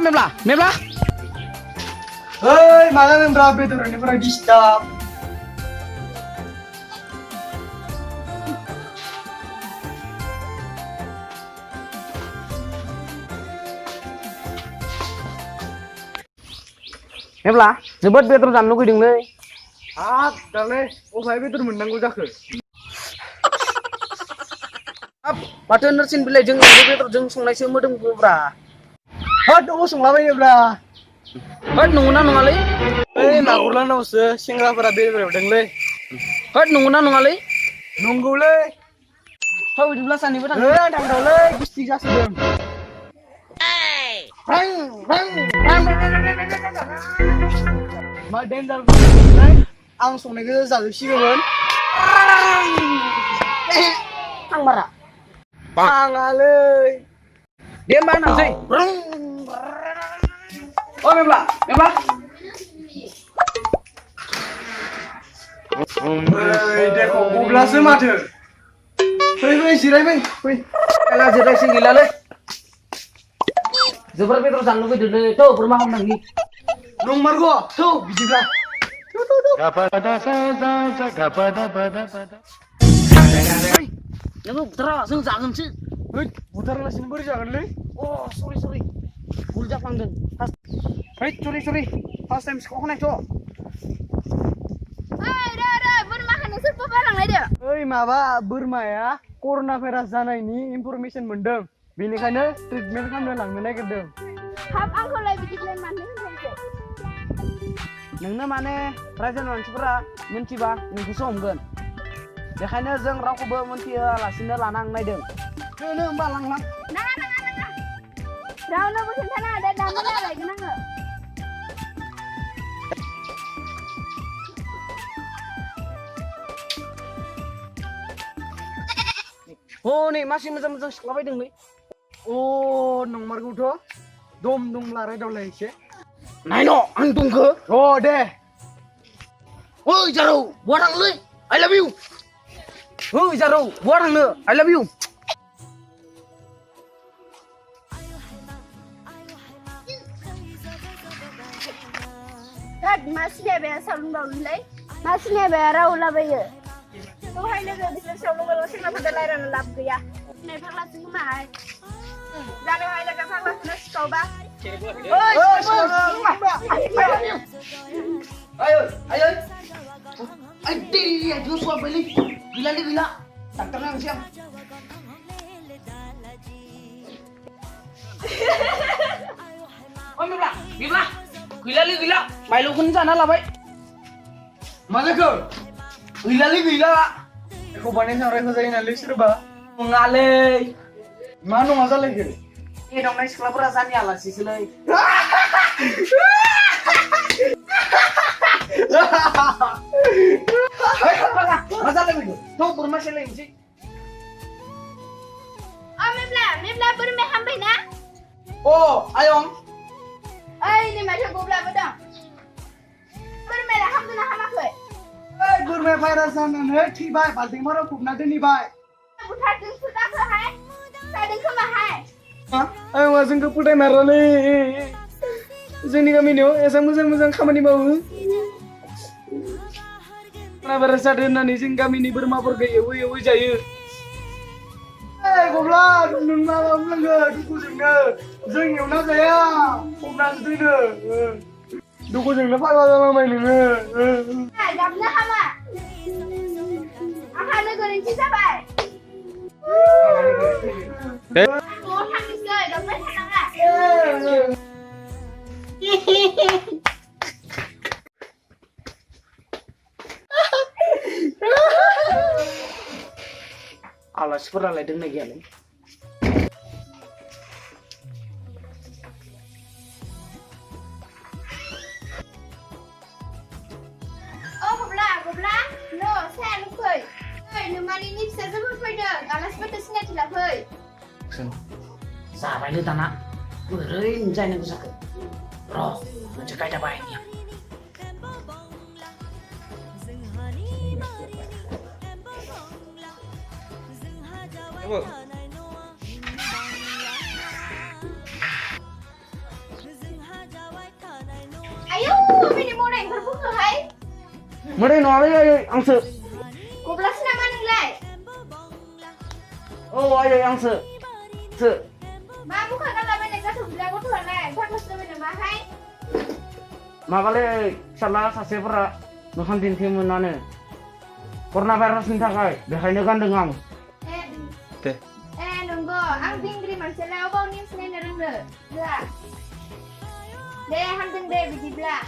Mebla. Hei, malah yang berapa itu ini pernah di stop. Mebla, जोबोद बेदर जानो लुगैदोंलै। हाब, दालाय अबहाय बेदर मोननांगौ जाखो? हाब, माथो नोरसिं बिलाइजों एम्बु बेदरजों संनायसो मोदोमगौब्रा। होद, अबाव संलाबायोब्रा? होद, नंगौना नङालै? ओइ, नागुरलानावसो सेंग्राफोरा बेदर एवदोंलै। होद, नंगौना नङालै? नंगौलै। थ' बिदिब्ला सानैबो थांनो। आं थांथावलै, गिस्टिक जासोदों। मा डेन्जार बुंदोंलै? आं संनायखौ जाजोबसिगौमोन। थांमारा। थाङालै। दे होमबा थांसै। अ मेब्ला। ओइ, देखो गब्लासो माथो। फै, जिरायफै, फै। एला जिरायसै गैलालै। जोबोर बेदर जानो लुगैदोंलै, थ' बोरमा हमनांनि। नंमारगौ, थौ बिदिब्ला। नोङो बुथारा, जों जागोनसो। होद, बुथारालासिनो बोरै जागोनलै? अ, सरि। भुल जाफ्लांदों। हैद, सरि। फार्स्ट टाइम सिखाव खानायथ'। बोरमाखौ नोंसोर बबेबा लांलायदो? ओइ, माबा बोरमाया कर'ना भाइरास जानायनि इनफरमेसन मोनदों। बेनिखायनो ट्रिटमेन्ट खालामनो लांनो नागिरदों। हाब आंखौलाय बिदिखौलाय मानो होनखायाखै? नोंनो माने रायजोनि मानसिफोरा मिन्थिबा नोंखौसो हमगोन। बेखायनो जों रावखौबो मिन्थिहोआलासिनो लाना नायदों। दोनो होमबा लांलां। नाङा। रावनोबो खोन्थानाङा दे, दानो लायगोन आङो। हनै मासि मोजां सिख्लाबायदोंलै। अ, नंमारगौथ'। दम लारायदावलाय एसे। नायन' आं दंखो। अ, दे। ओइ जारौ, बहा थांनोलै? आइ लाभ इउ। ओइ जारौ, बहा थांनो? आइ लाभ इउ। होद, मा सिनायबाया सावुन बावलुलै? मा सिनायबाया रावलाबायो? दहाय लोगो बिसोर सावलुं बावलुं सेंग्राफोरजों रायज्लायनो लाब गैया। नै फाग्लासो खोमाहाय। जानायावहाय लोगो फाग्लाखौनो सिखावबा। Ayo. Aduh, aduh suap balik. Gila. Dokternya ang siang. Oh, Bibla. Gila. Milo kun sana lah, baik. Mana kau? Gila. Aku panen sama Reva saya nalis serba. Mengalih. Mana masa lagi? Ini dong naik sekolah perasaan ya lah sih selai. Masalah itu. Tuh bermasalah ini sih. Oh, Mebla bermain hambai na? Oh, ayong. Ini macam gobla bedang. Bermain lah ham tu nak ham aku. Burme virus zaman heti bay, paling marah kubna deni bay. Bukan tu sudah ke hai? Tadi ke mahai? Ayo masuk ke putai merah nih. Jadi kami nih, esam kamar nih bau. Nah berasa dengan nih sing kami nih bermabur ke ewe jaya. Goblok, nun malam lagi, duku jengga, jeng yuna saya, kubna sedih. Duku jengga apa main ini? Gamnya hama. Akan negeri kita bay. Oh, tangis ke, gambar tenang. Alas pernah ledeng lagi ya, Oh, gobla. No, saya lupa. Numan ini bisa sebut pada. Alas betul sini tidak pai. Sampai itu tanah. Berein jangan aku sakit. Roh, mencegah ada baiknya. Mari nolai angse. Goblas nama nilai. Oh ayo angse. Se. Ma bukan kalau banyak kasih bilang aku tuh aneh. Faklas nama nama hai. Makale salah sasepra nuhan tinti menane. Coronavirus ni takai. Behaine gandeng am. Nunggu. Ang bingri masalah apa ni sini nerengge. Belah. Deh hanting deh biji belah.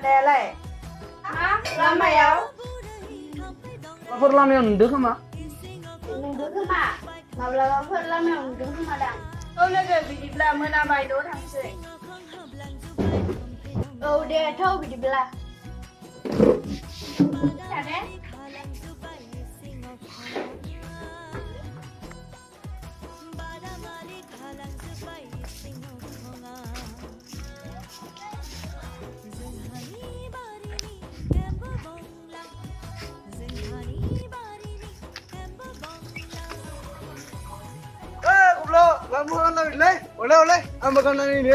Ada leh. Ah, lama ya. Lapor lama yang ndek ama. Nunggu ke ma. Mabla lapor lama yang nunggu ke madang. Oh nerengge biji belah mana bayi do thang sih. Oh deh tahu biji belah. Ada? Lama kan lagi le, oleh, ambil kan ini